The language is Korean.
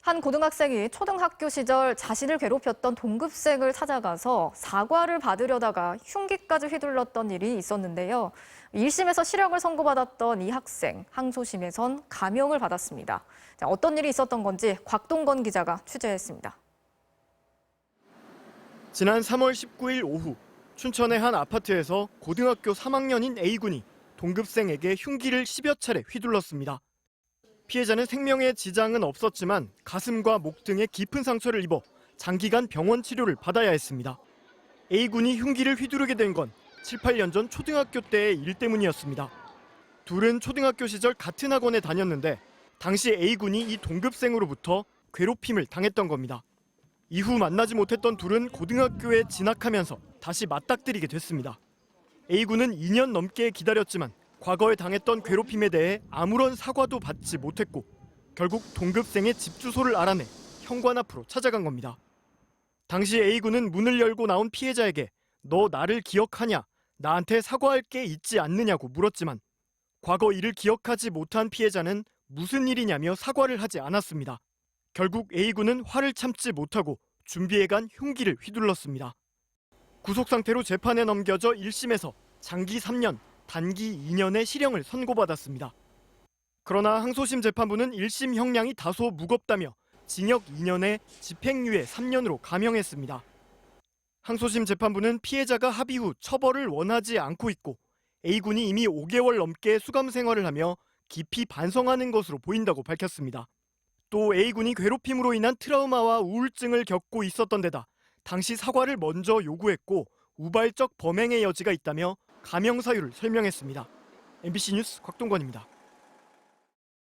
한 고등학생이 초등학교 시절 자신을 괴롭혔던 동급생을 찾아가서 사과를 받으려다가 흉기까지 휘둘렀던 일이 있었는데요. 1심에서 실형을 선고받았던 이 학생, 항소심에선 감형을 받았습니다. 자, 어떤 일이 있었던 건지 곽동건 기자가 취재했습니다. 지난 3월 19일 오후 춘천의 한 아파트에서 고등학교 3학년인 A군이 동급생에게 흉기를 10여 차례 휘둘렀습니다. 피해자는 생명에 지장은 없었지만 가슴과 목 등에 깊은 상처를 입어 장기간 병원 치료를 받아야 했습니다. A군이 흉기를 휘두르게 된 건 7, 8년 전 초등학교 때의 일 때문이었습니다. 둘은 초등학교 시절 같은 학원에 다녔는데 당시 A군이 이 동급생으로부터 괴롭힘을 당했던 겁니다. 이후 만나지 못했던 둘은 고등학교에 진학하면서 다시 맞닥뜨리게 됐습니다. A군은 2년 넘게 기다렸지만 과거에 당했던 괴롭힘에 대해 아무런 사과도 받지 못했고 결국 동급생의 집 주소를 알아내 현관 앞으로 찾아간 겁니다. 당시 A군은 문을 열고 나온 피해자에게 너 나를 기억하냐? 나한테 사과할 게 있지 않느냐고 물었지만 과거 일을 기억하지 못한 피해자는 무슨 일이냐며 사과를 하지 않았습니다. 결국 A군은 화를 참지 못하고 준비해간 흉기를 휘둘렀습니다. 구속 상태로 재판에 넘겨져 1심에서 장기 3년, 단기 2년의 실형을 선고받았습니다. 그러나 항소심 재판부는 1심 형량이 다소 무겁다며 징역 2년에 집행유예 3년으로 감형했습니다. 항소심 재판부는 피해자가 합의 후 처벌을 원하지 않고 있고 A군이 이미 5개월 넘게 수감 생활을 하며 깊이 반성하는 것으로 보인다고 밝혔습니다. 또 A군이 괴롭힘으로 인한 트라우마와 우울증을 겪고 있었던 데다 당시 사과를 먼저 요구했고 우발적 범행의 여지가 있다며 감형 사유를 설명했습니다. MBC 뉴스 곽동건입니다.